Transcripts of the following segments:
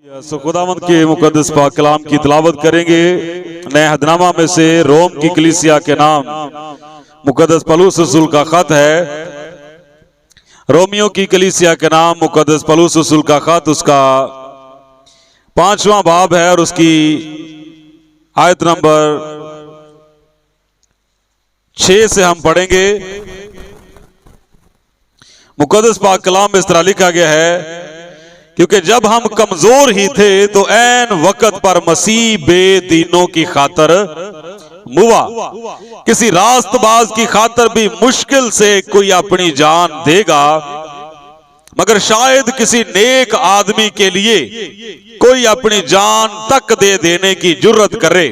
खुदावंद के मुकद्दस पाक कलाम की तिलावत करेंगे। नए अहदनामा में से रोम की कलीसिया के नाम मुकद्दस पौलुस रसूल का खत है। रोमियो की कलीसिया के नाम मुकद्दस पौलुस रसूल का खत, उसका 5वां बाब है और उसकी आयत नंबर 6 से हम पढ़ेंगे। मुकद्दस पाक कलाम में इस तरह लिखा गया है, क्योंकि जब हम कमजोर ही थे तो ऐन वक्त पर मसीह बेदीनों की खातर मुआ। किसी रास्तबाज की खातर भी मुश्किल से कोई अपनी जान देगा, मगर शायद किसी नेक आदमी के लिए कोई अपनी जान तक दे देने की जुर्रत करे।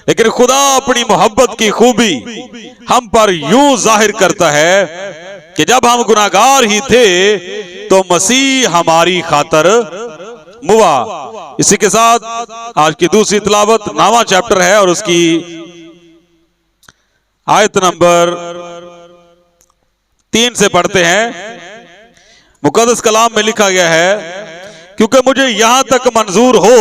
लेकिन खुदा अपनी मोहब्बत की खूबी हम पर यूं जाहिर करता है कि जब हम गुनाहगार ही थे तो मसीह हमारी खातर मुआ। इसी के साथ आज की दूसरी तिलावत 9वां चैप्टर है और उसकी आयत नंबर 3 से पढ़ते हैं। मुकद्दस कलाम में लिखा गया है, क्योंकि मुझे यहां तक मंजूर हो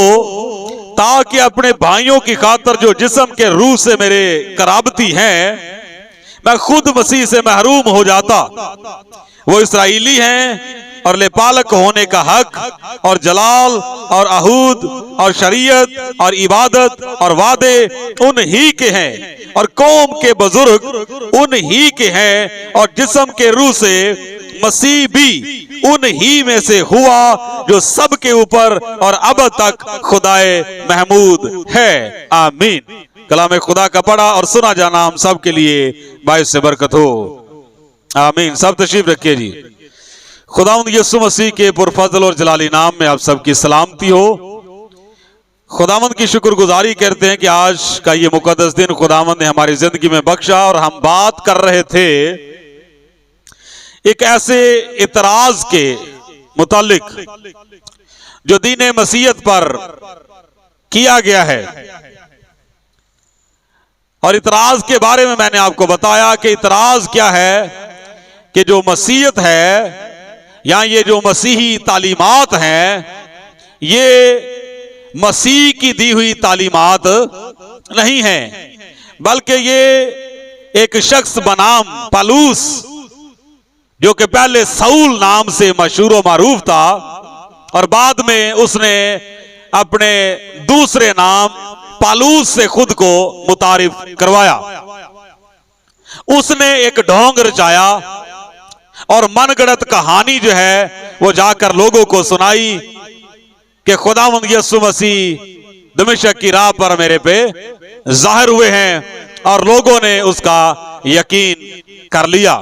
ताकि अपने भाइयों की खातर जो जिस्म के रूह से मेरे कराबती हैं, मैं खुद मसीह से महरूम हो जाता। वो इस्राएली हैं और लेपालक होने का हक और जलाल और अहूद और शरीयत और इबादत और वादे उन ही के हैं और कौम के बुजुर्ग उन ही के हैं और जिस्म के रूह से मसीह भी उन ही में से हुआ जो सब के ऊपर और अब तक खुदाए महमूद है। आमीन। कलाम खुदा का पढ़ा और सुना जाना हम सब के लिए बाइस से बरकत हो। आमीन। सब तशरीफ रखिए जी। खुदावंद यीशु मसीह के पुरफजल और जलाली नाम में आप सबकी सलामती हो। खुदावंद की शुक्रगुजारी करते हैं कि आज का ये मुकद्दस दिन खुदावंद ने हमारी जिंदगी में बख्शा। और हम बात कर रहे थे एक ऐसे इतराज के मुतालिक जो दीन मसीहत पर किया गया है। और इतराज के बारे में मैंने आपको बताया कि इतराज क्या है, कि जो मसीहत है या ये जो मसीही तालीमात हैं, ये मसीह की दी हुई तालीमात नहीं है, बल्कि ये एक शख्स बनाम पौलुस, जो कि पहले सऊल नाम से मशहूर व मारूफ था और बाद में उसने अपने दूसरे नाम पौलुस से खुद को मुतारिफ करवाया। उसने एक ढोंग रचाया और मनगढ़ंत कहानी जो है वो जाकर लोगों को सुनाई कि खुदावंद यीशु मसीह दमिश्क की राह पर मेरे पे जाहिर हुए हैं, और लोगों ने उसका यकीन कर लिया।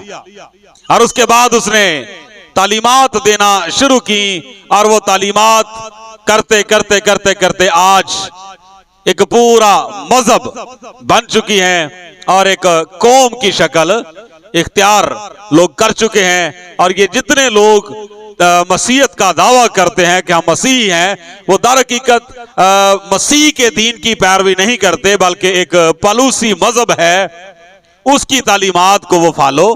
और उसके बाद उसने तालीमात देना शुरू की और वो तालीमात करते करते करते करते आज एक पूरा मजहब बन चुकी है और एक कौम की शक्ल इख्तियार लोग कर चुके हैं। और ये जितने लोग मसीहत का दावा करते हैं कि हम मसीही हैं, वो दर हकीकत मसीह के दीन की पैरवी नहीं करते, बल्कि एक पौलुसी मजहब है, उसकी तालीमात को वो फॉलो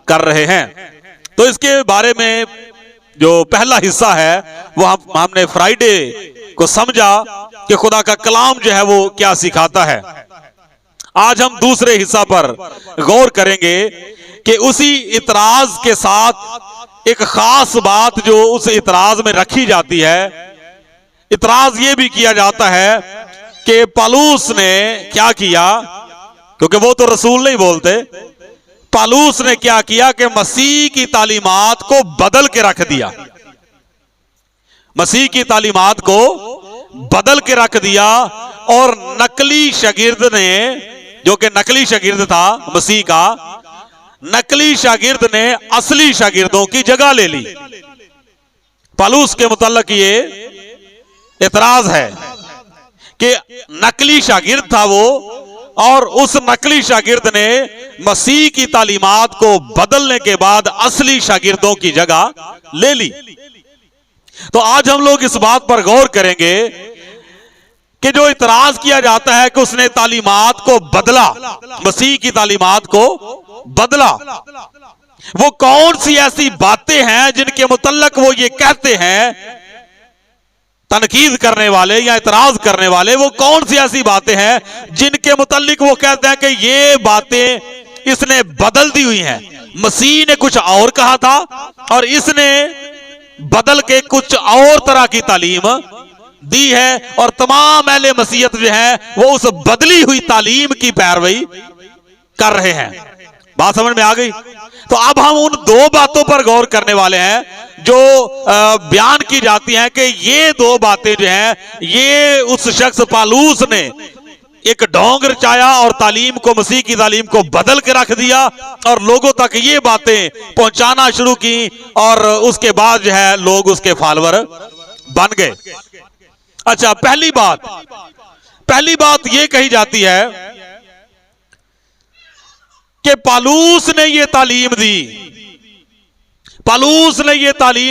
कर रहे हैं। तो इसके बारे में जो पहला हिस्सा है वो हमने फ्राइडे को समझा कि खुदा का कलाम जो है वो क्या सिखाता है। आज हम दूसरे हिस्सा पर गौर करेंगे कि उसी इतराज के साथ एक खास बात जो उस इतराज में रखी जाती है। इतराज ये भी किया जाता है कि पौलुस ने क्या किया, क्योंकि वो तो रसूल नहीं बोलते। पौलुस ने क्या किया कि मसीह की तालीमात को बदल के रख दिया। मसीह की तालीमात को बदल के रख दिया और नकली शागिर्द ने, जो कि नकली शागिर्द था मसीह का, नकली शागिर्द ने असली शागिर्दों की जगह ले ली। पौलुस के मुतल्लिक ये इतराज है कि नकली शागिर्द था वो, और उस नकली शागिर्द ने मसीह की तालीमात को बदलने के बाद असली शागिर्दों की जगह ले ली। तो आज हम लोग इस बात पर गौर करेंगे कि जो इतराज किया जाता है कि उसने तालीमात को बदला, मसीह की तालीमात को बदला, वो कौन सी ऐसी बातें हैं जिनके मुतल्लिक वो ये कहते हैं तनकीद करने वाले या इतराज करने वाले वो कौन सी ऐसी बातें हैं जिनके मुतालिक वो कहते हैं कि ये बातें इसने बदल दी हुई हैं। मसीह ने कुछ और कहा था और इसने बदल के कुछ और तरह की तालीम दी है, और तमाम अहले मसीहत जो है वो उस बदली हुई तालीम की पैरवी कर रहे हैं। बात समझ में आ गई? तो अब हम उन दो बातों पर गौर करने वाले हैं जो बयान की जाती हैं कि ये दो बातें जो हैं ये उस शख्स पालूस ने एक ढोंग रचाया और तालीम को, मसीह की तालीम को बदल के रख दिया और लोगों तक ये बातें पहुंचाना शुरू की, और उसके बाद जो है लोग उसके फॉलोअर बन गए। अच्छा, पहली बात ये कही जाती है कि पालूस ने ये तालीम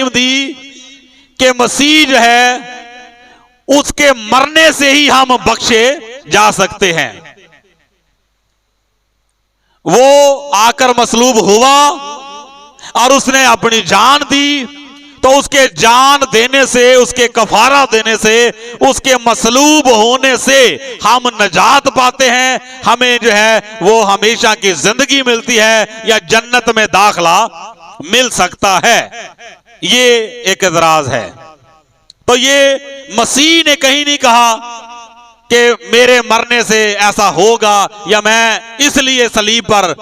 दी कि मसीह जो है उसके मरने से ही हम बख्शे जा सकते हैं। वो आकर मसलूब हुआ और उसने अपनी जान दी, तो उसके जान देने से, उसके कफारा देने से, उसके मसलूब होने से हम नजात पाते हैं, हमें जो है वो हमेशा की जिंदगी मिलती है या जन्नत में दाखला मिल सकता है। ये एक एतराज है। तो ये मसीह ने कहीं नहीं कहा कि मेरे मरने से ऐसा होगा, या मैं इसलिए सलीब पर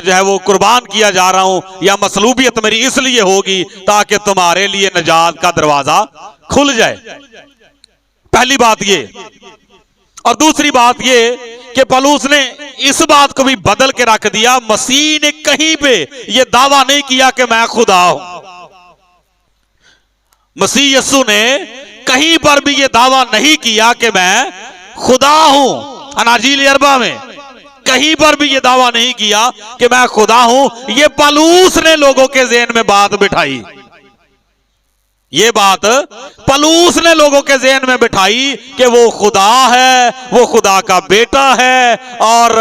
जो है वो कुर्बान किया जा रहा हूं, या मसलूबियत मेरी इसलिए होगी ताकि तुम्हारे लिए नजात का दरवाजा खुल जाए। पहली बात ये। और दूसरी बात ये कि पौलुस ने इस बात को भी बदल के रख दिया, मसीह ने कहीं पे ये दावा नहीं किया कि मैं खुदा हूं। मसीह यीशु ने कहीं पर भी ये दावा नहीं किया कि मैं खुदा हूं। अनाजील अरबा में कहीं पर भी ये दावा नहीं किया कि मैं खुदा हूं। ये पौलुस ने लोगों के ज़हन में बात बिठाई, ये बात पौलुस ने लोगों के ज़हन में बिठाई कि वो खुदा है, वो खुदा का बेटा है, और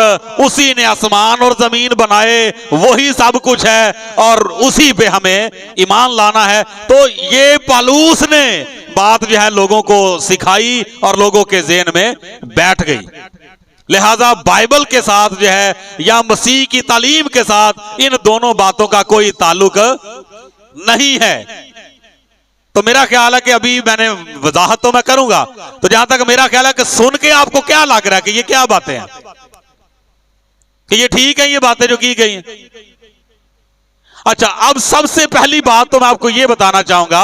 उसी ने आसमान और जमीन बनाए, वही सब कुछ है, और उसी पे हमें ईमान लाना है। तो ये पौलुस ने बात जो है लोगों को सिखाई और लोगों के ज़हन में बैठ गई। लिहाजा बाइबल के साथ जो है या मसीह की तालीम के साथ इन दोनों बातों का कोई ताल्लुक नहीं है। तो मेरा ख्याल है कि अभी मैंने वजाहत तो मैं करूंगा, तो जहां तक मेरा ख्याल है कि सुन के आपको क्या लग रहा है कि ये क्या बातें हैं, कि ये ठीक है ये बातें जो की गई हैं। अच्छा, अब सबसे पहली बात तो मैं आपको ये बताना चाहूंगा,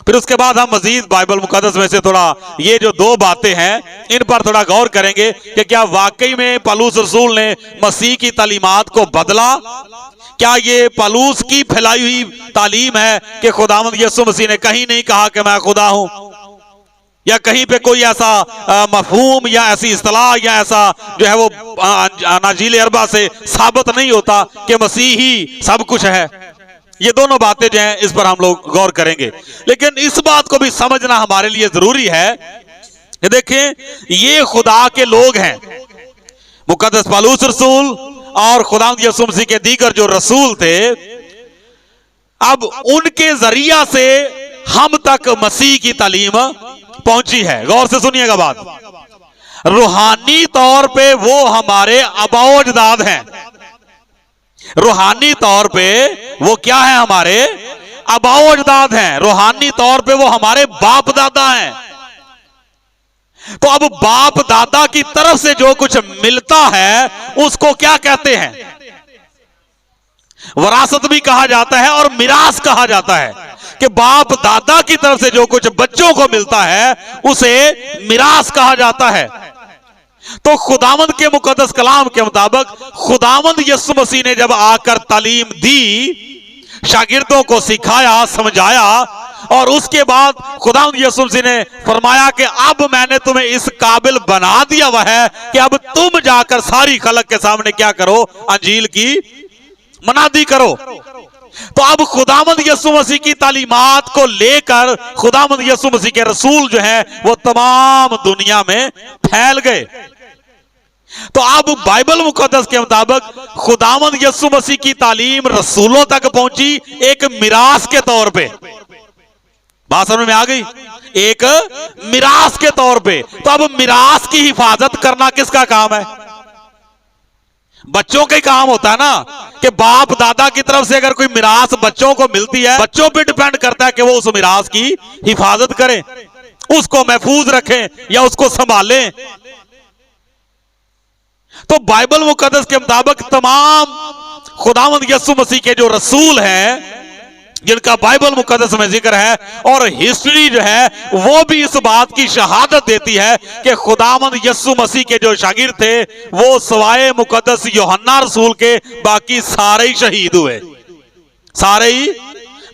फिर उसके बाद हम मजीद बाइबल मुकद्दस में से थोड़ा ये जो दो बातें हैं इन पर थोड़ा गौर करेंगे कि क्या वाकई में पौलुस रसूल ने मसीह की तालीमात को बदला। क्या ये पौलुस की फैलाई हुई तालीम है कि खुदावंद यीशु मसीह ने कहीं नहीं कहा कि मैं खुदा हूं, या कहीं पे कोई ऐसा मफहूम या ऐसी इस्तिलाह या ऐसा जो है वो अनाजील अरबा से साबित नहीं होता कि मसीह ही सब कुछ है। ये दोनों बातें जो हैं इस पर हम लोग गौर करेंगे, लेकिन इस बात को भी समझना हमारे लिए जरूरी है कि देखें ये खुदा के लोग हैं, मुकद्दस पौलुस रसूल और खुदावंद यीशु मसीह के दीगर जो रसूल थे, अब उनके जरिया से हम तक मसीह की तालीम पहुंची है। गौर से सुनिएगा बात। रूहानी तौर पे वो हमारे आबाओ-अजदाद हैं, रूहानी तौर पे वो क्या है, हमारे आबाओ-अजदाद हैं, रूहानी तौर पे वो हमारे बाप दादा हैं। तो अब बाप दादा की तरफ से जो कुछ मिलता है उसको क्या कहते हैं, वरासत भी कहा जाता है और मिरास कहा जाता है, कि बाप दादा की तरफ से जो कुछ बच्चों को मिलता है उसे मिरास कहा जाता है। तो खुदावंद के मुकद्दस कलाम के मुताबिक खुदावंद यीशु मसीह ने जब आकर तालीम दी, शागिर्दों को सिखाया, समझाया, और उसके बाद खुदावंद यीशु मसीह ने फरमाया कि अब मैंने तुम्हें इस काबिल बना दिया हुआ है कि अब तुम जाकर सारी खलक के सामने क्या करो, अंजील की मनादी करो। तो अब खुदावंद यीशु मसीह की तालीमात को लेकर खुदावंद यीशु मसीह के रसूल जो हैं वो तमाम दुनिया में फैल गए। तो अब बाइबल मुकद्दस के मुताबिक खुदावंद यीशु मसीह की तालीम रसूलों तक पहुंची एक मिरास के तौर पे। बात समझ में आ गई? एक मिरास के तौर पे। तो अब मिरास की हिफाजत करना किसका काम है? बच्चों का ही काम होता है ना, कि बाप दादा की तरफ से अगर कोई मिरास बच्चों को मिलती है, बच्चों पे डिपेंड करता है कि वो उस मिरास की हिफाजत करें, उसको महफूज रखें या उसको संभालें। तो बाइबल मुकद्दस के मुताबिक तमाम खुदावंद यीशु मसीह के जो रसूल हैं, जिनका बाइबल मुकद्दस में जिक्र है, और हिस्ट्री जो है वो भी इस बात की शहादत देती है कि खुदावंद यीशु मसीह के जो शागिर्द थे वो सवाए मुकद्दस यूहन्ना रसूल के बाकी सारे ही शहीद हुए।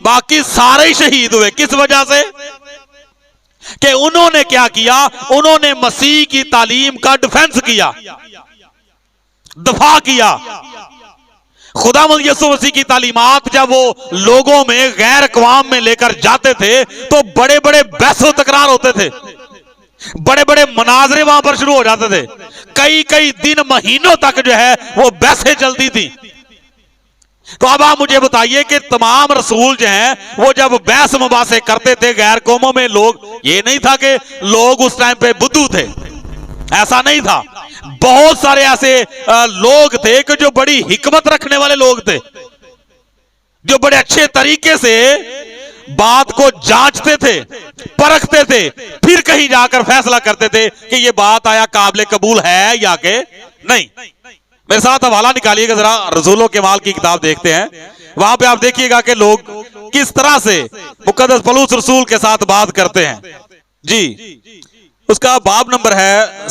बाकी सारे ही शहीद हुए। किस वजह से? कि उन्होंने क्या किया? उन्होंने मसीह की तालीम का डिफेंस किया, दफा किया। खुदावंद यीशु मसीह की तालीमात जब वो लोगों में, गैर अक़वाम में लेकर जाते थे तो बड़े बड़े बहस तकरार होते थे, बड़े बड़े मनाजरे वहां पर शुरू हो जाते थे। कई कई दिन, महीनों तक जो है वो बहसें चलती थी। तो अब आप मुझे बताइए कि तमाम रसूल जो हैं वो जब बहस मुबासे करते थे गैर कौमों में, लोग, ये नहीं था कि लोग उस टाइम पे बुद्धू थे, ऐसा नहीं था। बहुत सारे ऐसे लोग थे कि जो बड़ी हिकमत रखने वाले लोग थे, जो बड़े अच्छे तरीके से बात को जांचते थे, परखते थे, फिर कहीं जाकर फैसला करते थे कि ये बात आया काबिल कबूल है या के नहीं। मेरे साथ हवाला निकालिएगा जरा, रसूलों के माल की किताब देखते हैं। वहां पे आप देखिएगा कि लोग किस तरह से मुकद्दस पौलुस रसूल के साथ बात करते हैं। जी, उसका बाब नंबर है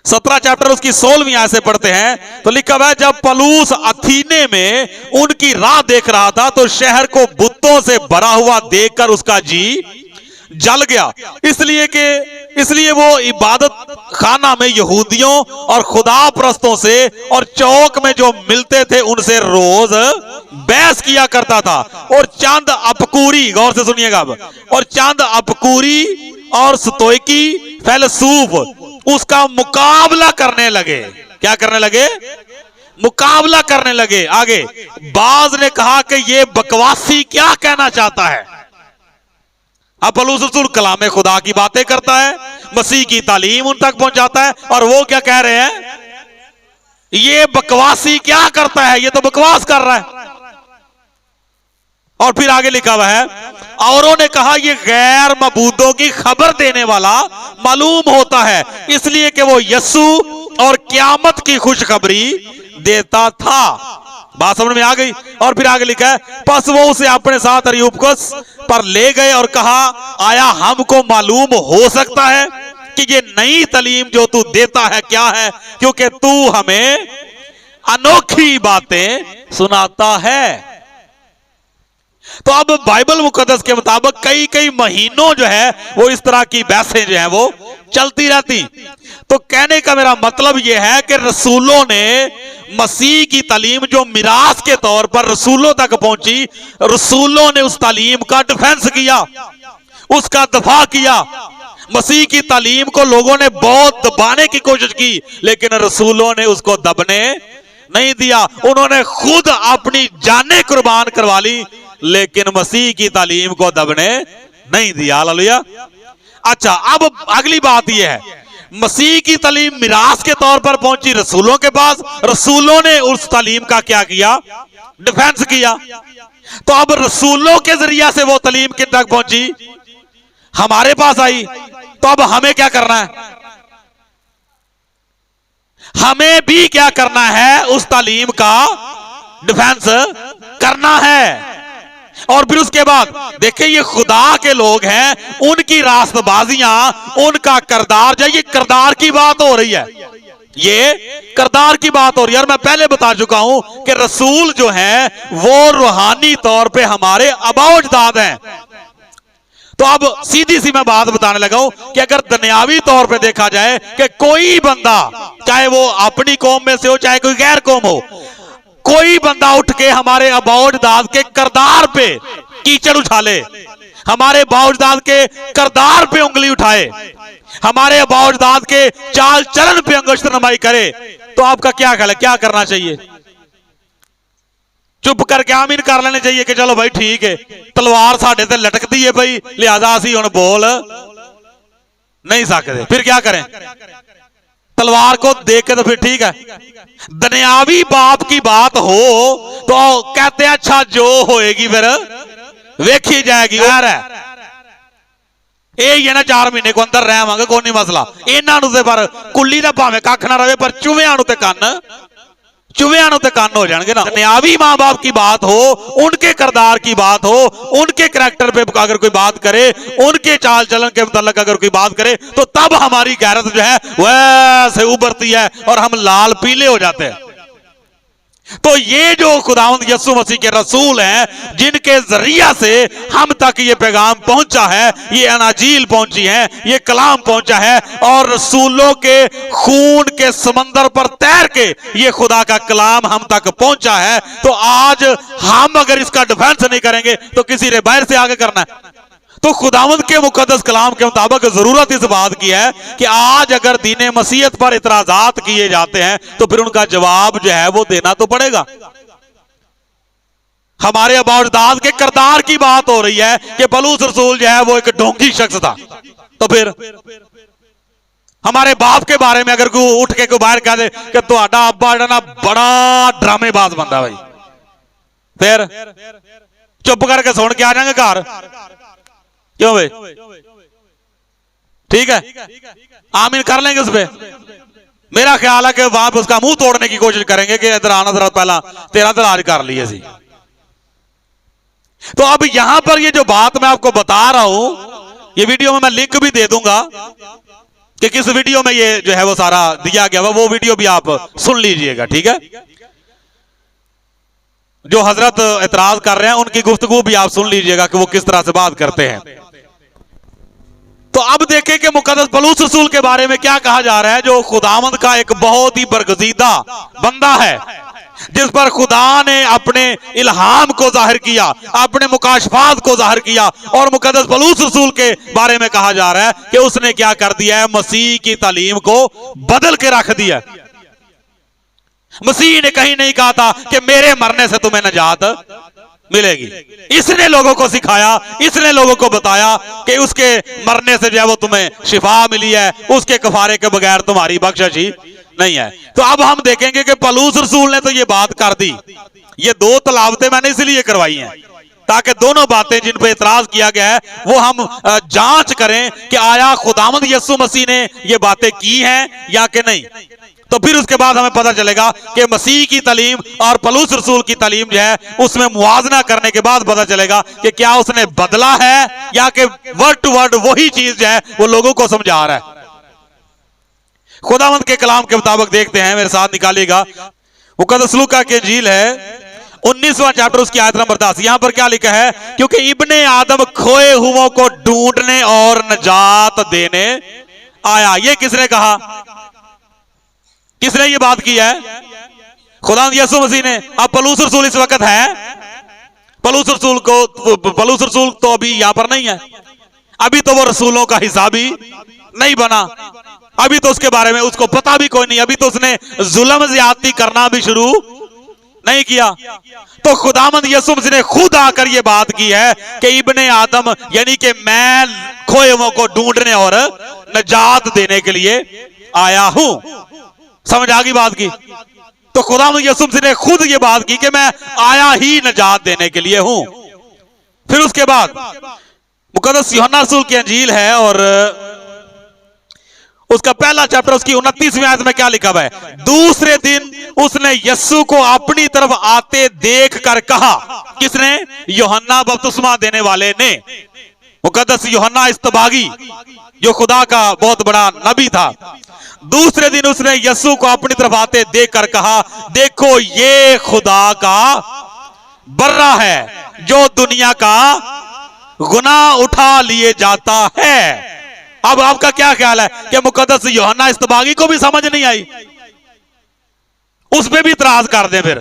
17 चैप्टर, उसकी 16वीं आयत से पढ़ते हैं। तो लिखा हुआ है, जब पौलुस अथीने में उनकी राह देख रहा था तो शहर को बुतों से भरा हुआ देखकर उसका जी जल गया, इसलिए वो इबादत खाना में यहूदियों और खुदा परस्तों से और चौक में जो मिलते थे उनसे रोज बहस किया करता था। और चंद अपकूरी, गौर से सुनिएगा अब, और चंद अपकूरी और स्तोइकी फैलसूफ उसका मुकाबला करने लगे। क्या करने लगे? मुकाबला करने लगे। आगे बाज ने कहा कि ये बकवासी क्या कहना चाहता है। अब पौलुस रसूल कलाम खुदा की बातें करता है, मसीह की तालीम उन तक पहुंचाता है, और वो क्या कह रहे हैं? ये बकवासी क्या करता है, ये तो बकवास कर रहा है। और फिर आगे लिखा हुआ है, औरों ने कहा ये गैर मबूदों की खबर देने वाला मालूम होता है, इसलिए कि वो यीशु और क़यामत की खुशखबरी देता था। बात समझ में आ गई? और फिर आगे लिखा है, बस वो उसे अपने साथ अरियुपगुस पर ले गए और कहा, आया हमको मालूम हो सकता है कि ये नई तालीम जो तू देता है क्या है, क्योंकि तू हमें अनोखी बातें सुनाता है। तो अब बाइबल मुकद्दस के मुताबिक कई कई महीनों जो है वो इस तरह की बहसें जो है वो चलती रहती। तो कहने का मेरा मतलब यह है कि रसूलों ने मसीह की तालीम जो मिरास के तौर पर रसूलों तक पहुंची, रसूलों ने उस तालीम का डिफेंस किया, उसका दफा किया। मसीह की तालीम को लोगों ने बहुत दबाने की कोशिश की, लेकिन रसूलों ने उसको दबने नहीं दिया। उन्होंने खुद अपनी जानें कुर्बान करवा ली, लेकिन मसीह की तालीम को दबने नहीं दिया। हालेलुया। अच्छा, अब अगली बात यह है, मसीह की तालीम मिरास के तौर पर पहुंची रसूलों के पास, रसूलों ने उस तालीम का क्या किया? डिफेंस किया। तो अब रसूलों के जरिए से वो तालीम किन तक पहुंची? हमारे पास आई। तो अब हमें क्या करना है? हमें भी क्या करना है? उस तालीम का डिफेंस करना है। और फिर उसके बाद देखिए, ये खुदा के लोग हैं, उनकी रास्तबाजियां, उनका करदार, जो ये करदार की बात हो रही है, ये करदार की बात हो रही है। और मैं पहले बता चुका हूं कि रसूल जो हैं वो रूहानी तौर पे हमारे अबाउजदाद हैं। तो अब सीधी सी मैं बात बताने लगा हूं कि अगर दुनियावी तौर पे देखा जाए कि कोई बंदा, चाहे वो अपनी कौम में से हो चाहे कोई गैर कौम हो, कोई बंदा उठ के हमारे अबाउजदाद के करदार पे कीचड़ उछाले, हमारे बाउजदाद के करदार पे उंगली उठाए, हमारे अबाउजदाद के चाल चलन पे अंगुष्ठ नमाई करे, तो आपका क्या ख्याल है, क्या करना चाहिए? चुप करके आमीन कर लेने चाहिए कि चलो भाई ठीक है, तलवार साढ़े ते लटकती है भाई, लिहाजा असी हुण बोल नहीं सकते, फिर क्या करें? तलवार को देख के तो फिर ठीक है। दुनियावी बाप की बात हो तो कहते हैं अच्छा जो होएगी फिर वेखी जाएगी। यार ये ना 4 महीने को अंदर रहवांगे कोई नहीं मसला, इन्हों पर कुली का भावे कख ना रहे, पर चुविया ते कन्न हो जाएंगे ना। दुनियावी मां बाप की बात हो, उनके किरदार की बात हो, उनके करैक्टर पे अगर कोई बात करे, उनके चाल चलन के मुतालिक अगर कोई बात करे, तो तब हमारी गैरत जो है वैसे उभरती है और हम लाल पीले हो जाते हैं। तो ये जो खुदावंद यीशु मसीह के रसूल हैं, जिनके जरिया से हम तक ये पैगाम पहुंचा है, ये अनाजील पहुंची है, ये कलाम पहुंचा है, और रसूलों के खून के समंदर पर तैर के ये खुदा का कलाम हम तक पहुंचा है, तो आज हम अगर इसका डिफेंस नहीं करेंगे तो किसी ने बाहर से आगे करना है। तो खुदावंद के मुकद्दस कलाम के मुताबिक जरूरत इस बात की है कि आज अगर दीन मसीहत पर इतराजात किए जाते हैं तो फिर उनका जवाब जो है वो देना तो पड़ेगा। हमारे अबाउजदाद के किरदार की बात हो रही है कि पौलुस रसूल जो है वो एक ढोंगी शख्स था, तो फिर हमारे बाप के बारे में अगर कोई उठ के कोई बाहर कह दे कि तुहाडा अब्बा ना बड़ा ड्रामेबाज बनता भाई, फिर चुप करके सुन के आ जाएंगे घर, क्यों भाई? ठीक है, आमीन कर लेंगे उस पे। मेरा ख्याल है कि वहां पर उसका मुंह तोड़ने की कोशिश करेंगे कि इधर आना जरा, पहला तेरा दराज कर लिए सी। तो अब यहां पर ये जो बात मैं आपको बता रहा हूं, ये वीडियो में मैं लिंक भी दे दूंगा कि किस वीडियो में ये जो है वो सारा दिया गया, वो वीडियो भी आप सुन लीजिएगा, ठीक है? जो हजरत एतराज कर रहे हैं उनकी गुफ्तगू भी आप सुन लीजिएगा कि वो किस तरह से बात करते हैं। तो अब देखें कि मुकद्दस पौलुस रसूल के बारे में क्या कहा जा रहा है, जो खुदावंद का एक बहुत ही बरगजीदा बंदा है, जिस पर खुदा ने अपने इल्हाम को जाहिर किया, अपने मुकाशफात को जाहिर किया, और मुकद्दस पौलुस रसूल के बारे में कहा जा रहा है कि उसने क्या कर दिया है, मसीह की तालीम को बदल के रख दिया। मसीह ने कहीं नहीं कहा था कि मेरे मरने से तुम्हें नजात मिलेगी, इसने लोगों को सिखाया, इसने लोगों को बताया कि उसके मरने से जो है वो तुम्हें शिफा मिली है, उसके कफारे के बगैर तुम्हारी बख्शिश ही नहीं है। तो अब हम देखेंगे कि पौलुस रसूल ने तो ये बात कर दी। ये 2 तलावतें मैंने इसलिए करवाई हैं ताकि दोनों बातें जिन पर इतराज किया गया है वो हम जांच करें कि आया खुदावंद यीशु मसीह ने ये बातें की हैं या कि नहीं। तो फिर उसके बाद हमें पता चलेगा कि मसीह की तालीम और पौलुस रसूल की तालीम जो है उसमें मुआवजा करने के बाद पता चलेगा कि क्या उसने बदला है या कि वर्ड टू वर्ड वही चीज जो है वो लोगों को समझा रहा है। खुदावंद के कलाम के मुताबिक देखते हैं, मेरे साथ निकालिएगा, मुकद्दस लूका की इंजील है 19वां चैप्टर, उसकी आयत नंबर 10। यहां पर क्या लिखा है, क्योंकि इब्ने आदम खोए हुओं को ढूंढने और नजात देने आया। ये किसने कहा, किसने ये बात की है? खुदावंद यीशु मसीह ने। अब पौलुस रसूल इस वक्त है, पौलुस रसूल तो अभी यहां पर नहीं है, अभी तो वो रसूलों का हिस्सा भी नहीं बना, अभी तो उसके बारे में उसको पता भी कोई नहीं, अभी तो उसने जुल्म ज्यादती करना भी शुरू नहीं किया। तो खुदावंद यीशु मसीह ने खुद आकर ये बात की है कि इब्ने आदम यानी कि मैं खोए हुओं को ढूंढने और नजात देने के लिए आया हूं। समझ आ गई बात की? तो खुदावंद यीशु मसीह ने खुद ये बात की कि मैं आया ही नजात देने के लिए हूं। फिर उसके बाद मुकद्दस यूहन्ना रसूल की इंजील है और उसका पहला चैप्टर, उसकी 29वीं आयत में क्या लिखा हुआ है, दूसरे दिन उसने यीशु को अपनी तरफ आते देख कर कहा। किसने? यूहन्ना बपतिस्मा देने वाले ने, मुकद्दस यूहन्ना इस्तबागी जो खुदा का बहुत बड़ा नबी था। दूसरे दिन उसने यीशु को अपनी तरफ आते देख कर कहा, देखो ये खुदा का बर्रा है जो दुनिया का गुनाह उठा लिए जाता है। अब आपका क्या ख्याल है कि मुकद्दस यूहन्ना इस्तबागी को भी समझ नहीं आई? उस पे भी इतराज कर दे, फिर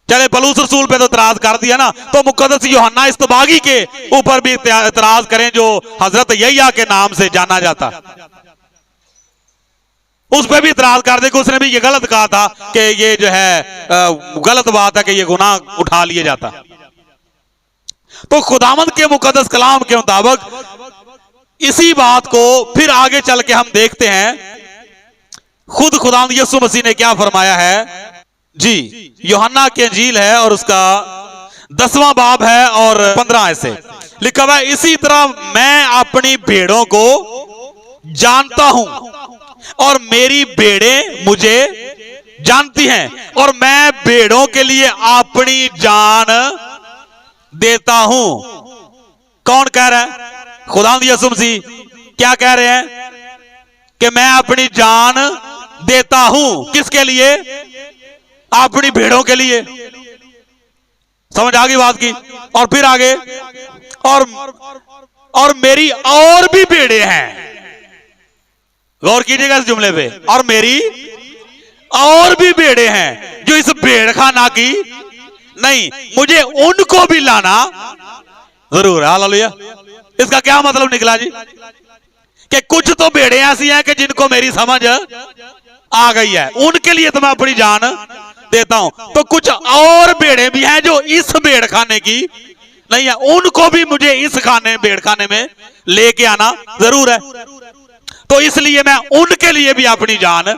चले पौलुस रसूल पे तो इतराज कर दिया ना, तो मुकद्दस यूहन्ना इस्तबागी के ऊपर भी इतराज करें जो हजरत यहिया के नाम से जाना जाता। उस पर भी इतराज कर दे कि उसने भी ये गलत कहा था कि ये जो है गलत बात है कि ये गुनाह उठा लिया जाता। तो खुदावंद के मुकद्दस कलाम के मुताबिक इसी बात को फिर आगे चल के हम देखते हैं, खुद खुदावंद यीशु मसीह ने क्या फरमाया है जी। यूहन्ना की इंजील है और उसका 10वां बाब है और 15 ऐसे लिखा हुआ है, इसी तरह मैं अपनी भेड़ों को जानता हूं और मेरी भेड़ें मुझे जानती हैं और मैं भेड़ों के लिए अपनी जान देता हूं। कौन कह रहा है? खुदावंद यीशु मसीह क्या कह रहे हैं कि मैं अपनी जान देता हूं। किसके लिए? अपनी भेड़ों के लिए। समझ आ गई बात की? और फिर आगे, और मेरी और भी भेड़ें हैं। गौर कीजिएगा इस जुमले पे, और मेरी और भी भेड़ें हैं जो इस भेड़ खाना की नहीं, मुझे उनको भी लाना जरूर है। हालेलुया। इसका क्या मतलब निकला जी? कि कुछ तो भेड़ें ऐसी हैं कि जिनको मेरी समझ आ गई है, उनके लिए तो मैं अपनी जान देता हूं। तो कुछ और भेड़ें भी हैं जो इस भेड़ खाने की नहीं है, उनको भी मुझे इस भेड़ खाने में लेके आना जरूर है। तो इसलिए मैं उनके लिए भी अपनी जान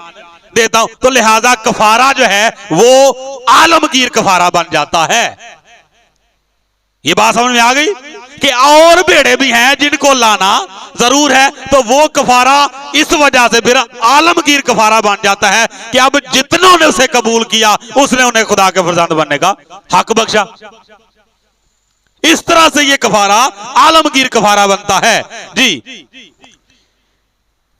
देता हूं। तो लिहाजा कफारा जो है वो आलमगीर कफारा बन जाता है। ये बात समझ में आ गई कि और भेड़े भी हैं जिनको लाना जरूर है। तो वो कफारा इस वजह से फिर आलमगीर कफारा बन जाता है कि अब जितनों ने उसे कबूल किया उसने उन्हें खुदा के फरजंद बनने का हक बख्शा। इस तरह से ये कफारा आलमगीर कफारा बनता है जी।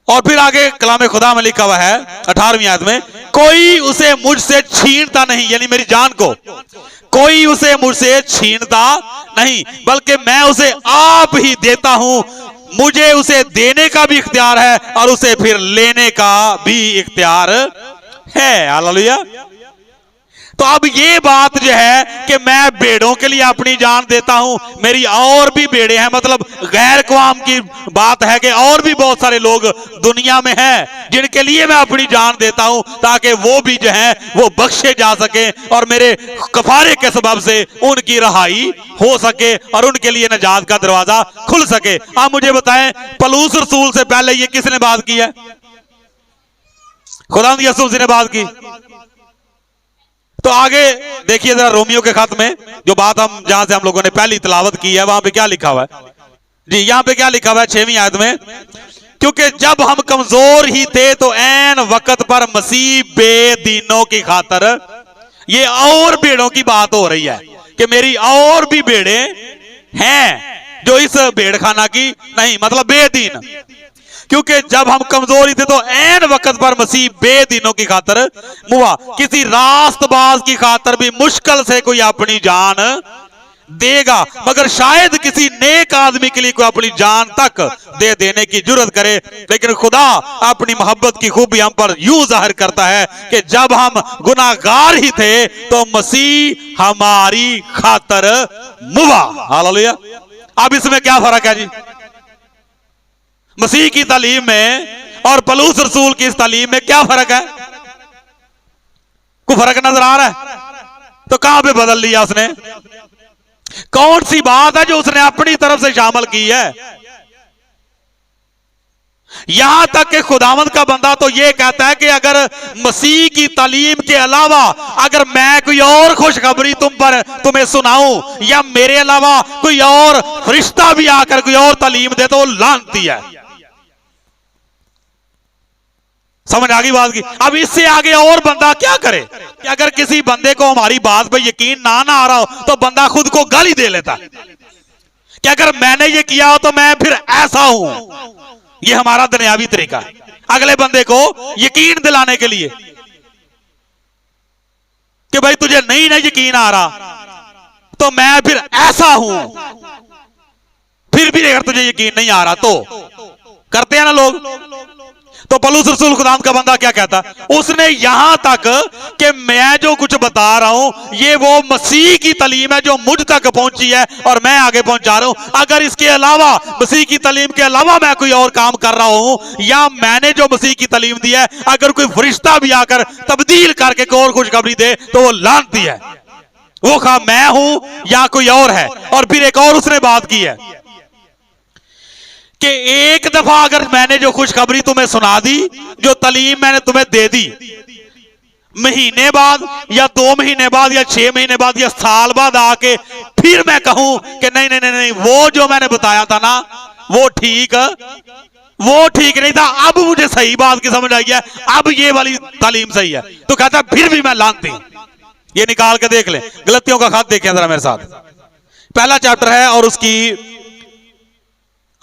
और फिर आगे कलाम खुदा में लिखा हुआ है 18वीं आयत में, कोई उसे मुझसे छीनता नहीं, यानी मेरी जान को कोई उसे मुझसे छीनता नहीं, बल्कि मैं उसे आप ही देता हूं। मुझे उसे देने का भी इख्तियार है और उसे फिर लेने का भी इख्तियार है। हालेलुया। तो अब ये बात जो है कि मैं भेड़ों के लिए अपनी जान देता हूं, मेरी और भी भेड़ें हैं, मतलब गैर कौम की बात है कि और भी बहुत सारे लोग दुनिया में हैं जिनके लिए मैं अपनी जान देता हूं ताकि वो भी जो है वो बख्शे जा सके और मेरे कफारे के सबब से उनकी रहाई हो सके और उनके लिए नजात का दरवाजा खुल सके। आप मुझे बताएं, पलूस रसूल से पहले ये किसने बात की है? खुदावंद यीशु मसीह ने बात की। तो आगे देखिए जरा रोमियो के खत में जो बात हम जहां से हम लोगों ने पहली तिलावत की है, वहां पे क्या लिखा हुआ है जी। यहां पे क्या लिखा हुआ है 6वीं आयत में, क्योंकि जब हम कमजोर ही थे तो ऐन वक्त पर मसीह बेदीनों की खातर, ये और भेड़ों की बात हो रही है कि मेरी और भी भेड़ें हैं जो इस भेड़ खाना की नहीं, मतलब बेदीन। क्योंकि जब हम कमजोरी थे तो ऐन वक्त पर मसीह बेदीनों की खातर मुआ। किसी रास्तबाज की खातर भी मुश्किल से कोई अपनी जान देगा, मगर शायद किसी नेक आदमी के लिए कोई अपनी जान तक दे देने की जुर्रत करे। लेकिन खुदा अपनी मोहब्बत की खूबी हम पर यूं जाहिर करता है कि जब हम गुनाहगार ही थे तो मसीह हमारी खातर मुआ। हालेलुया। अब इसमें क्या फर्क है जी? मसीह की तालीम में और पलूस रसूल की इस तालीम में क्या फर्क है? कोई फर्क नजर आ रहा है? तो कहां पे बदल लिया उसने? कौन सी बात है जो उसने अपनी तरफ से शामिल की है? यहां तक कि खुदावंद का बंदा तो यह कहता है कि अगर मसीह की तालीम के अलावा अगर मैं कोई और खुशखबरी तुम्हें सुनाऊं या मेरे अलावा कोई और फरिश्ता भी आकर कोई और तालीम दे तो वो लानती है। समझ आ गई बात की? अब इससे आगे और बंदा क्या करे कि अगर किसी बंदे को हमारी बात पर यकीन ना आ रहा हो तो बंदा खुद को गाली दे लेता कि अगर मैंने ये किया हो तो मैं फिर ऐसा हूं। ये हमारा दुनियावी तरीका है अगले बंदे को यकीन दिलाने के लिए कि भाई तुझे नहीं ना यकीन आ रहा तो मैं फिर ऐसा हूं। फिर भी अगर तुझे यकीन नहीं आ रहा तो करते हैं ना लोग। तो पलूस रसूल खुदाम का बंदा क्या कहता, उसने यहां तक कि मैं जो कुछ बता रहा हूं ये वो मसीह की तालीम है जो मुझ तक पहुंची है और मैं आगे पहुंचा रहा हूं। अगर इसके अलावा, मसीह की तालीम के अलावा मैं कोई और काम कर रहा हूं या मैंने जो मसीह की तालीम दी है अगर कोई फरिश्ता भी आकर तब्दील करके कोई और खुशखबरी दे तो वो लानती है, वो खा मैं हूं या कोई और है। और फिर एक और उसने बात की है कि एक दफा अगर मैंने जो खुशखबरी तुम्हें सुना दी, जो तालीम मैंने तुम्हें दे दी, महीने बाद या 2 महीने बाद या 6 महीने बाद या साल बाद आके फिर मैं कहूं कि नहीं नहीं नहीं नहीं वो जो मैंने बताया था ना वो ठीक नहीं था, अब मुझे सही बात की समझ आई है, अब ये वाली तालीम सही है, तो कहता फिर भी मैं लानती। ये निकाल के देख ले, गलतियों का खत देखें जरा मेरे साथ। पहला चैप्टर है और उसकी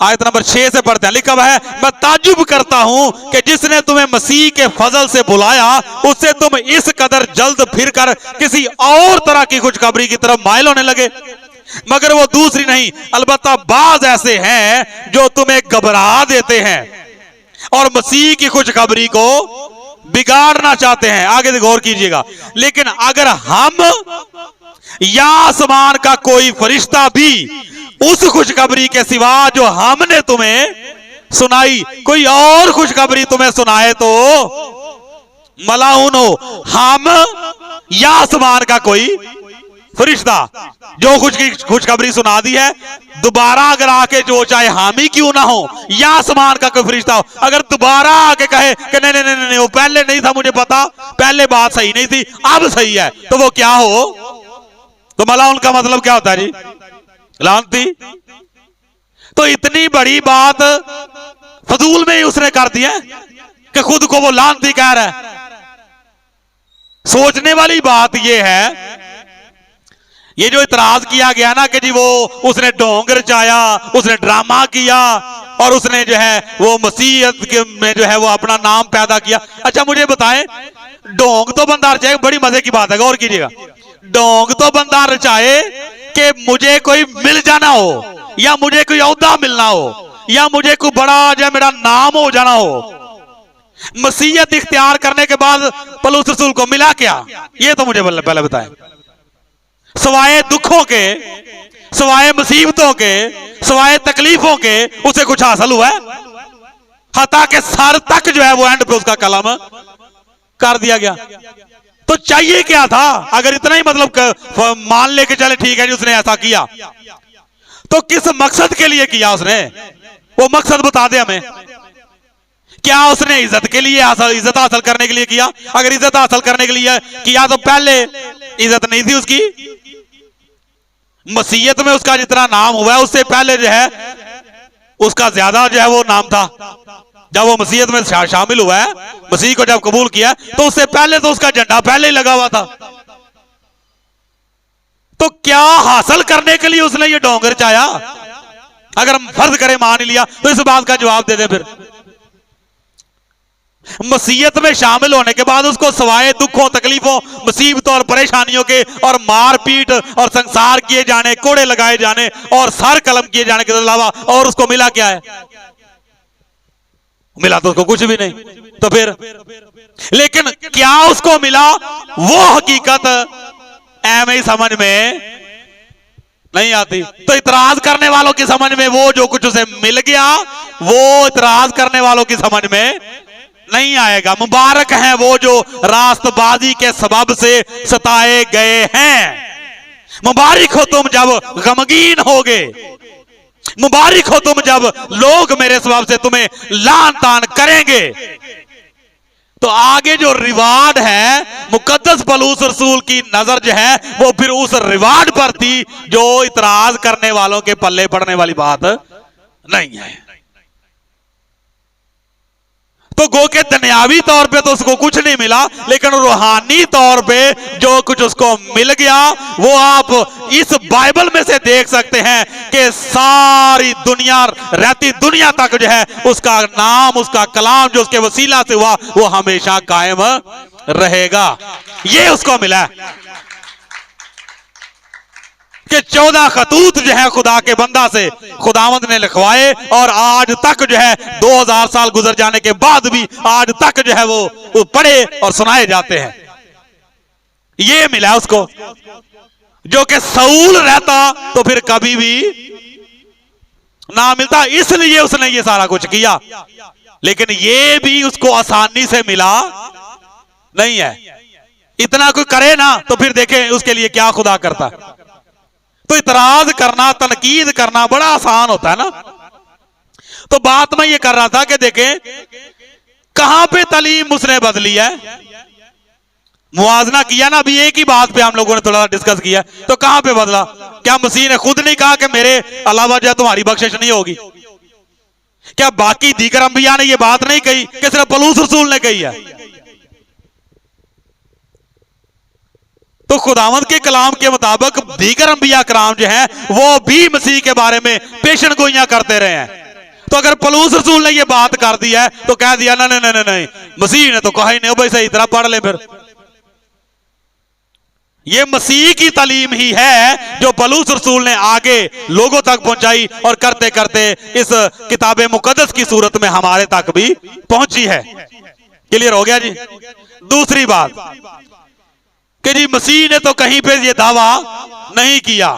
आयत नंबर 6 से पढ़ते हैं। लिखा हुआ है, मैं ताज्जुब करता हूं कि जिसने तुम्हें मसीह के फजल से बुलाया उससे तुम इस कदर जल्द फिरकर किसी और तरह की खुशखबरी की तरफ माइल होने लगे। मगर वो दूसरी नहीं, अलबत्ता बाज ऐसे हैं जो तुम्हें घबरा देते हैं और मसीह की खुशखबरी को बिगाड़ना चाहते हैं। आगे से गौर कीजिएगा, लेकिन अगर हम या आसमान का कोई फरिश्ता भी उस खुशखबरी के सिवा जो हमने तुम्हें सुनाई कोई और खुशखबरी तुम्हें सुनाए तो मलाउन हो, हम या आसमान का कोई फरिश्ता जो खुशखबरी सुना दी है दोबारा अगर आके जो चाहे हामी क्यों ना हो या आसमान का कोई फरिश्ता हो अगर दोबारा आके कहे कि नहीं नहीं नहीं नहीं वो पहले नहीं था मुझे पता, पहले बात सही नहीं थी अब सही है, तो वो क्या हो, तो मलाउन का मतलब क्या होता है जी, लानती। तो इतनी बड़ी बात फजूल में ही उसने कर दी है कि खुद को वो लानती कह रहा है। सोचने वाली बात ये है, ये जो इतराज किया गया ना कि जी वो उसने ढोंग रचाया, उसने ड्रामा किया और उसने जो है वो मसीहत में जो है वो अपना नाम पैदा किया। अच्छा मुझे बताएं, ढोंग तो बंदा रचाए, बड़ी मजे की बात है, गौर कीजिएगा, ढोंग तो बंदा रचाए कि मुझे कोई मिल जाना हो या मुझे कोई ओहदा मिलना हो या मुझे कोई बड़ा जो मेरा नाम हो जाना हो। मसीहत इख्तियार करने के बाद पलूस रसूल को मिला क्या, ये तो मुझे पहले बताएं। सवाए दुखों के, सवाए मुसीबतों के, सवाए तकलीफों के उसे कुछ हासिल हुआ है? हता के सर तक जो है वो एंड पे उसका कलम कर दिया गया। तो चाहिए क्या था, अगर इतना ही मतलब मान लेके चले ठीक है जी उसने ऐसा किया, तो किस मकसद के लिए किया उसने, वो मकसद बता दे हमें। क्या उसने इज्जत के लिए, इज्जत हासिल करने के लिए किया? अगर इज्जत हासिल करने के लिए किया तो पहले इज्जत नहीं थी उसकी, मसीहत में उसका जितना नाम हुआ है उससे पहले जो है उसका ज्यादा जो है वो नाम था। जब वो मसीहत में शामिल हुआ है, मसीह को जब कबूल किया तो उससे पहले तो उसका झंडा पहले ही लगा हुआ था। तो क्या हासिल करने के लिए उसने ये ढोंग रचाया? अगर हम फर्ज करें मान लिया तो इस बात का जवाब दे दे। फिर मसीहत में शामिल होने के बाद उसको सवाए दुखों, तकलीफों, मुसीबतों और परेशानियों के और मारपीट और संसार किए जाने, कोड़े लगाए जाने और सर कलम किए जाने के अलावा और उसको मिला क्या है? मिला तो उसको कुछ भी नहीं। तो फिर लेकिन क्या उसको मिला, वो हकीकत ऐम ही समझ में नहीं आती। तो इतराज करने वालों की समझ में वो जो कुछ उसे मिल गया वो इतराज करने वालों की समझ में नहीं आएगा। मुबारक हैं वो जो रास्तबाजी के सबब से सताए गए हैं। मुबारक हो तुम जब गमगीन होगे, मुबारक हो तुम जब लोग मेरे सबब से तुम्हें लान तान करेंगे। तो आगे जो रिवार्ड है, मुकद्दस पलूस रसूल की नजर जो है वो फिर उस रिवार्ड पर थी जो इतराज करने वालों के पल्ले पड़ने वाली बात नहीं है। तो गो के दुनियावी तौर पे तो उसको कुछ नहीं मिला, लेकिन रूहानी तौर पे जो कुछ उसको मिल गया वो आप इस बाइबल में से देख सकते हैं कि सारी दुनिया, रहती दुनिया तक जो है उसका नाम, उसका कलाम जो उसके वसीला से हुआ वो हमेशा कायम रहेगा। ये उसको मिला है कि 14 खतूत जो है खुदा के बंदा से खुदावंद ने लिखवाए, और आज तक जो है 2000 साल गुजर जाने के बाद भी आज तक जो है वो पढ़े और सुनाए जाते हैं। ये मिला उसको, जो कि सऊल रहता तो फिर कभी भी ना मिलता, इसलिए उसने ये सारा कुछ किया। लेकिन ये भी उसको आसानी से मिला नहीं है। इतना कोई करे ना तो फिर देखें उसके लिए क्या खुदा करता। तो इतराज करना, तनकीद करना बड़ा आसान होता है ना। तो बात मैं ये कर रहा था कि देखें कहां पे तालीम उसने बदली है, मुआजना किया ना। अभी एक ही बात पे हम लोगों ने थोड़ा डिस्कस किया, तो कहां पे बदला? क्या मसीह ने खुद नहीं कहा कि मेरे अलावा जो तुम्हारी बख्शिश नहीं होगी? क्या बाकी दीगर अंबिया ने ये बात नहीं कही कि सिर्फ पलूस रसूल ने कही है? तो खुदावंद के कलाम के मुताबिक दीगर अंबिया कराम जो हैं वो भी मसीह के बारे में पेशन गोइयां करते रहे हैं। तो अगर पलूस रसूल ने ये बात कर दी है तो कह दिया नहीं नहीं नहीं, मसीह ने तो कहा ही नहीं, भाई सही तरह पढ़ ले। फिर ये मसीह की तालीम ही है जो पलूस रसूल ने आगे लोगों तक पहुंचाई, और करते करते इस किताबे मुकद्दस की सूरत में हमारे तक भी पहुंची है। क्लियर हो गया जी? दूसरी बात कि जी मसीह ने तो कहीं पे ये दावा नहीं किया,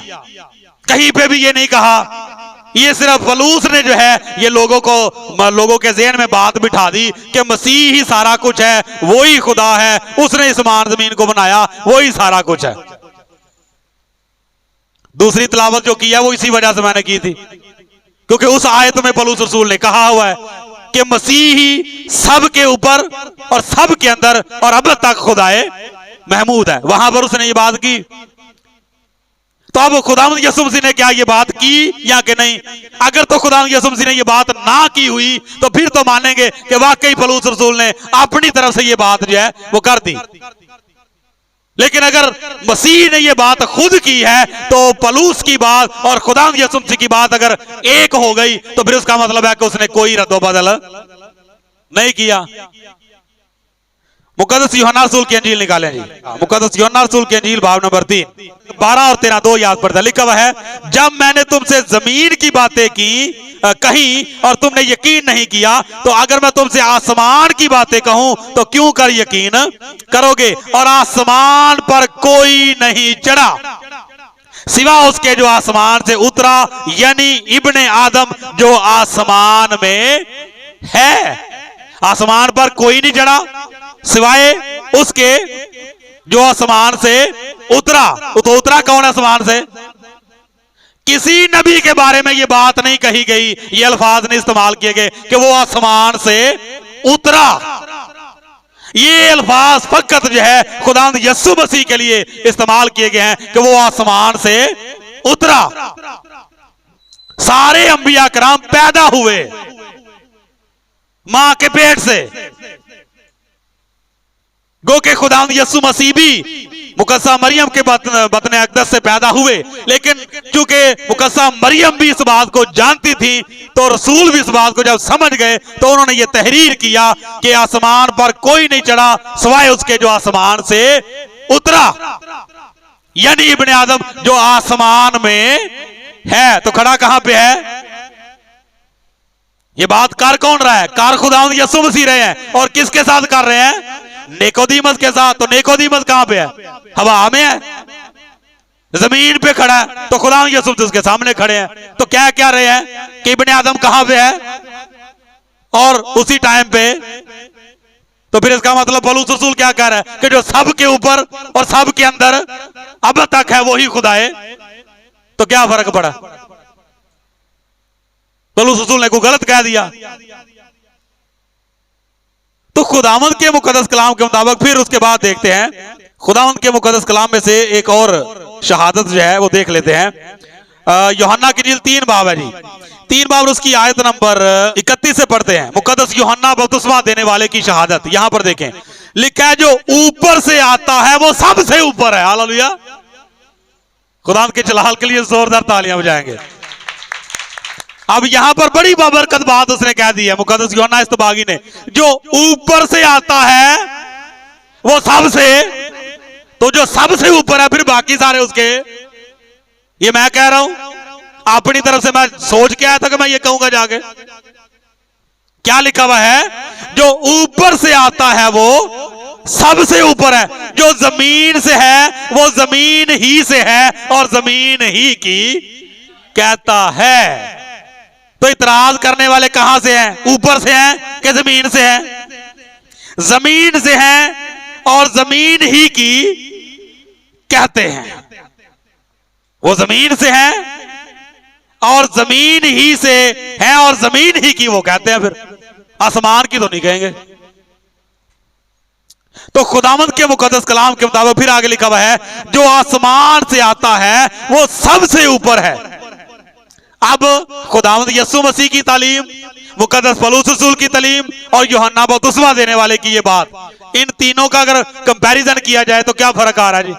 कहीं पे भी ये नहीं कहा। ये सिर्फ पलूस ने जो है ये लोगों के ज़हन में बात बिठा दी कि मसीह ही सारा कुछ है, वो ही खुदा है, उसने इस मान जमीन को बनाया, वो ही सारा कुछ है। दूसरी तलावत जो की है वो इसी वजह से मैंने की थी, क्योंकि उस आयत में पलूस रसूल ने कहा हुआ है कि मसीह ही सब के ऊपर और सब के अंदर और अब तक खुदाए महमूद है। वहां पर उसने ये बात की। तो अब खुदावंद यीशु मसीह ने क्या ये बात की या कि नहीं? अगर तो खुदावंद यीशु मसीह ने ये बात ना की हुई तो फिर तो मानेंगे कि वाकई पलूस रसूल ने अपनी तरफ से ये बात जो है वो कर दी। लेकिन अगर मसीह ने ये बात खुद की है तो पलूस की बात और खुदावंद यीशु मसीह की बात अगर एक हो गई तो फिर उसका मतलब है कि उसने कोई रद्दोबदल नहीं किया। मुकद्दस यूहन्ना रसूल की अंजील निकालें जी। मुकद्दस यूहन्ना रसूल की अंजील बाब नंबर 3 12 और 13 दो याद पड़ता, लिखा हुआ है, जब मैंने तुमसे जमीन की बातें कही और तुमने यकीन नहीं किया, तो अगर मैं तुमसे आसमान की बातें कहूं तो क्यों कर यकीन करोगे? और आसमान पर कोई नहीं चढ़ा सिवा उसके जो आसमान से उतरा, यानी इब्ने आदम जो आसमान में है। आसमान पर कोई नहीं चढ़ा सिवाय उसके जो आसमान से उतरा। तो उतरा कौन आसमान से? किसी नबी के बारे में यह बात नहीं कही गई, ये अल्फाज नहीं इस्तेमाल किए गए कि वो आसमान से उतरा। ये अल्फाज फकत जो है खुदावंद यीशु मसीह के लिए इस्तेमाल किए गए हैं कि वो आसमान से उतरा। सारे अंबिया कराम पैदा हुए मां के पेट से, गो के खुदावंद यीशु मसीह भी मुकद्दसा मरियम के बतन अक़दस से पैदा हुए। लेकिन चूंकि मुकद्दसा मरियम भी इस बात को जानती थी तो रसूल भी इस बात को जब समझ गए तो उन्होंने ये तहरीर किया कि आसमान पर कोई नहीं चढ़ा सिवाय उसके जो आसमान से उतरा, यानी इब्ने आदम जो आसमान में है। तो खड़ा कहां पे है? ये बात कर कौन रहा है? कार खुदावंद यीशु मसीह रहे हैं। और किसके साथ कर रहे हैं? निकोदीमस के साथ। तो निकोदीमस कहां पे है? हवा में है, जमीन पे खड़ा है। तो खुदावंद यीशु मसीह उसके सामने खड़े हैं। तो क्या क्या रहे हैं कि इब्ने आदम कहां पे है और उसी टाइम पे। तो फिर इसका मतलब पलूस रसूल क्या कह रहा है कि जो सब के ऊपर और सब के अंदर अब तक है वही खुदा है। तो क्या फर्क पड़ा? पलूस रसूल ने को गलत कह दिया। तो खुदावंद के मुकद्दस कलाम के मुताबिक फिर उसके बाद देखते हैं, खुदावंद के मुकद्दस कलाम में से एक और शहादत जो है वो देख लेते हैं। यूहन्ना की इंजील 3 बाब है जी। 3 बाब उसकी आयत नंबर 31 से पढ़ते हैं। मुकद्दस यूहन्ना बपतिस्मा देने वाले की शहादत यहां पर देखें, लिखा है जो ऊपर से आता है वो सबसे ऊपर है। हालेलुया। खुदावंद के जलाल के लिए जोरदार तालियां बजाएंगे। अब यहां पर बड़ी बाबरकत बात उसने कह दी है मुकद्दस यूहन्ना इस्तबागी ने, जो ऊपर से आता है वो सबसे, तो जो सबसे ऊपर है फिर बाकी सारे उसके ये मैं कह रहा हूं, अपनी तरफ से मैं सोच के आया था कि मैं ये कहूंगा जाके। क्या लिखा हुआ है? जो ऊपर से आता है वो सबसे ऊपर है, जो जमीन से है वो जमीन ही से है और जमीन ही की कहता है। तो इतराज करने वाले कहां से हैं? ऊपर से हैं कि जमीन से हैं? जमीन से हैं और जमीन ही की कहते हैं। वो जमीन से हैं और जमीन ही से हैं और जमीन ही की वो कहते हैं। फिर आसमान की तो नहीं कहेंगे। तो खुदावंद के मुकद्दस कलाम के मुताबिक फिर आगे लिखा हुआ है, जो आसमान से आता है वो सबसे ऊपर है। अब खुदावंद यीशु मसीह की तालीम, मुकद्दस पौलुस रसूल की तालीम और यूहन्ना बपतिस्मा देने वाले की ये बात, इन तीनों का अगर कंपैरिजन किया जाए तो क्या फर्क आ रहा है जी?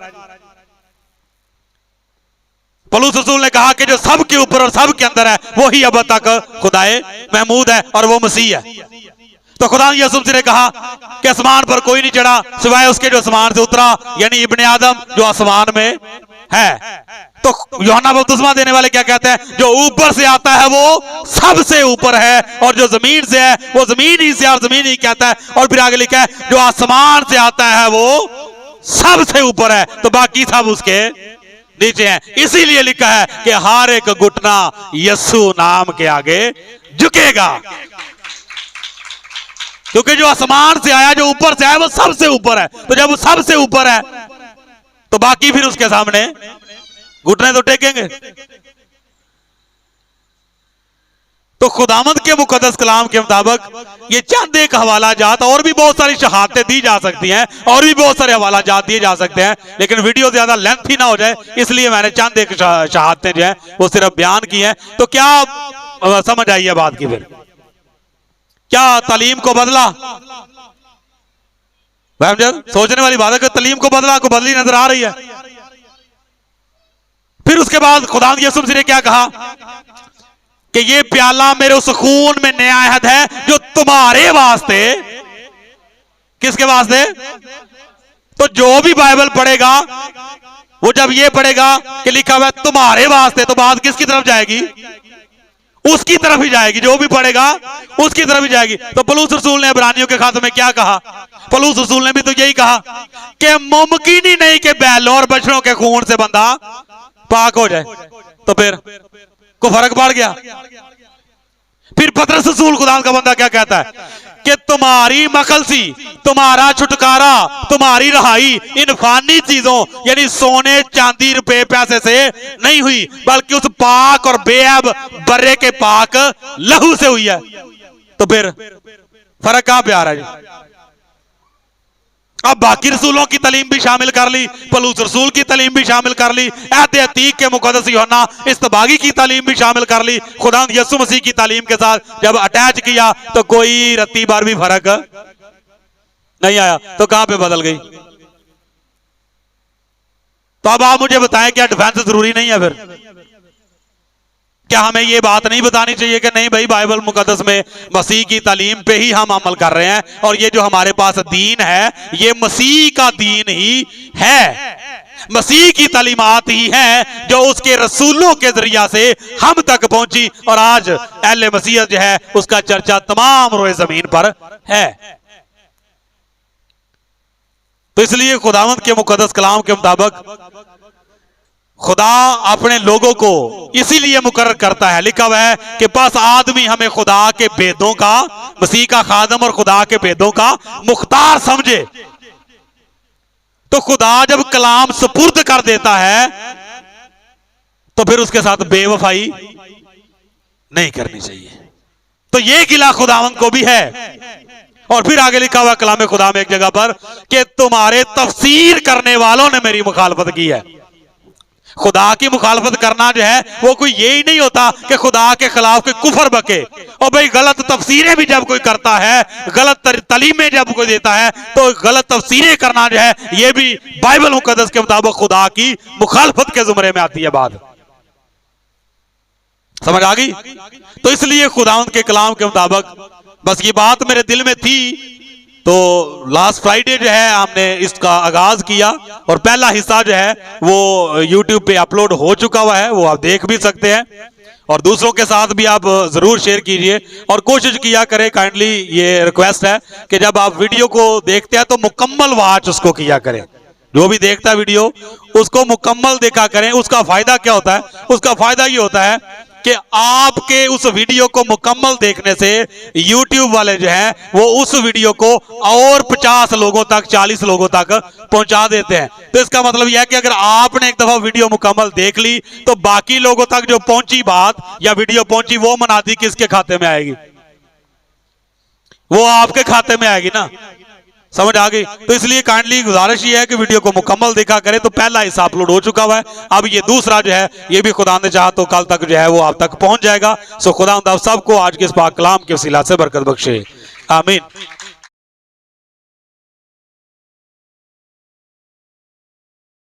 पौलुस रसूल ने कहा कि जो सबके ऊपर और सबके अंदर है वही अब तक खुदाए महमूद है और वो मसीह है। तो खुदा यीशु मसीह ने कहा कि आसमान पर कोई नहीं चढ़ा सिवाय उसके जो आसमान से उतरा, यानी इब्ने आदम जो आसमान में है। तो यूहन्ना बपतिस्मा देने वाले क्या कहते हैं? जो ऊपर से आता है वो सबसे ऊपर है और जो जमीन से है वो जमीन ही से और जमीन ही कहता है। और फिर आगे लिखा है, जो आसमान से आता है वो सबसे ऊपर है, तो बाकी सब उसके नीचे हैं। इसीलिए लिखा है कि हर एक घुटना यीशु नाम के आगे झुकेगा, क्योंकि जो आसमान से आया, जो ऊपर से आया वो सबसे ऊपर है। तो जब वो सबसे ऊपर है तो बाकी फिर उसके सामने घुटने तो टेकेंगे। तो खुदावंद के मुकद्दस कलाम के मुताबिक ये चंद एक हवाला जात, और भी बहुत सारी शहादतें दी जा सकती हैं और भी बहुत सारे हवाला जात दिए जा सकते हैं, लेकिन वीडियो ज्यादा लेंथी ना हो जाए इसलिए मैंने चंद एक शहादतें जो है वो सिर्फ बयान की हैं। तो क्या समझ आई है बात की? फिर क्या तालीम को बदला? सोचने वाली बात है कि तालीम को बदला, को बदली नजर आ रही है। फिर उसके बाद खुदा यीशु मसीह ने क्या कहा कि ये प्याला मेरे उस खून में नया अहद है जो तुम्हारे वास्ते। किसके वास्ते? तो जो भी बाइबल पढ़ेगा वो जब ये पढ़ेगा कि लिखा हुआ है तुम्हारे वास्ते, तो बात किसकी तरफ जाएगी? उसकी तरफ ही जाएगी। जो भी पढ़ेगा उसकी तरफ ही जाएगी। तो पौलुस रसूल ने इब्रानियों के खाते में क्या कहा? पौलुस रसूल ने भी तो यही कहा कि मुमकिन ही नहीं कि बैलों और बछड़ों के खून से बंदा पाक हो जाए। तो फिर को फर्क पड़ गया। फिर पतरस रसूल खुदा का बंदा क्या कहता है कि तुम्हारी मखलसी, तुम्हारा छुटकारा, तुम्हारी रहाई इन फानी चीजों यानी सोने चांदी रुपए पैसे से नहीं हुई, बल्कि उस पाक और बेअब बर्रे के पाक लहू से हुई है। तो फिर फर्क कहां पे आ रहा है? अब बाकी रसूलों की तालीम भी शामिल कर ली, पौलुस रसूल की तालीम भी शामिल कर ली, अहद अतीक के मुकद्दस यूहन्ना इस्तबागी की तालीम भी शामिल कर ली। खुदा यीशु मसीह की तालीम के साथ जब अटैच किया तो कोई रत्ती बार भी फर्क नहीं आया। तो कहां पे बदल गई? तो अब आप मुझे बताएं, क्या डिफेंस जरूरी नहीं है? फिर क्या हमें ये बात नहीं बतानी चाहिए कि नहीं भाई बाइबल मुकद्दस में मसीह की तालीम पे ही हम अमल कर रहे हैं और ये जो हमारे पास दीन है ये मसीह का दीन ही है, मसीह की तालीमात ही है जो उसके रसूलों के जरिया से हम तक पहुंची और आज अहले मसीह जो है उसका चर्चा तमाम रोए जमीन पर है। तो इसलिए खुदावंद के मुकद्दस कलाम के मुताबिक खुदा अपने लोगों को इसीलिए मुकर्रर करता है, लिखा हुआ है कि बस आदमी हमें खुदा के भेदों का, मसीह का खादम और खुदा के भेदों का मुख्तार समझे। तो खुदा जब कलाम सुपुर्द कर देता है तो फिर उसके साथ बेवफाई नहीं करनी चाहिए। तो ये गिला खुदावंद को भी है। और फिर आगे लिखा हुआ कलाम खुदा में एक जगह पर कि तुम्हारे तफसीर करने वालों ने मेरी मुखालफत की है। खुदा की मुखालफत करना जो है वो कोई यही नहीं होता कि खुदा के खिलाफ कोई कुफर बके। और भाई गलत तफसीरें भी जब कोई करता है, गलत तालीमें जब कोई देता है तो गलत तफसीरें करना जो है ये भी बाइबल मुकद्दस के मुताबिक खुदा की मुखालफत के जुमरे में आती है। बात समझ आ गई? तो इसलिए खुदावंद के कलाम के मुताबिक बस ये बात मेरे दिल में थी तो लास्ट फ्राइडे जो है हमने इसका आगाज किया और पहला हिस्सा जो है वो यूट्यूब पे अपलोड हो चुका हुआ है, वो आप देख भी सकते हैं और दूसरों के साथ भी आप जरूर शेयर कीजिए और कोशिश किया करें। काइंडली ये रिक्वेस्ट है कि जब आप वीडियो को देखते हैं तो मुकम्मल वॉच उसको किया करें। जो भी देखता है वीडियो उसको मुकम्मल देखा करें। उसका फायदा क्या होता है? उसका फायदा ये होता है कि आपके उस वीडियो को मुकम्मल देखने से YouTube वाले जो हैं वो उस वीडियो को और 50 लोगों तक 40 लोगों तक पहुंचा देते हैं। तो इसका मतलब यह है कि अगर आपने एक दफा वीडियो मुकम्मल देख ली तो बाकी लोगों तक जो पहुंची बात या वीडियो पहुंची वो मनादी किसके खाते में आएगी? वो आपके खाते में आएगी ना। समझ आ गई? तो इसलिए काइंडली गुजारिश ये है कि वीडियो को मुकम्मल देखा करें। तो पहला हिस्सा अपलोड हो चुका हुआ है, अब ये दूसरा जो है ये भी खुदा ने चाहा तो कल तक जो है वो आप तक पहुंच जाएगा। सो खुदा आप सबको आज के इस पाक कलाम के वसीला से बरकत बख्शे, आमीन।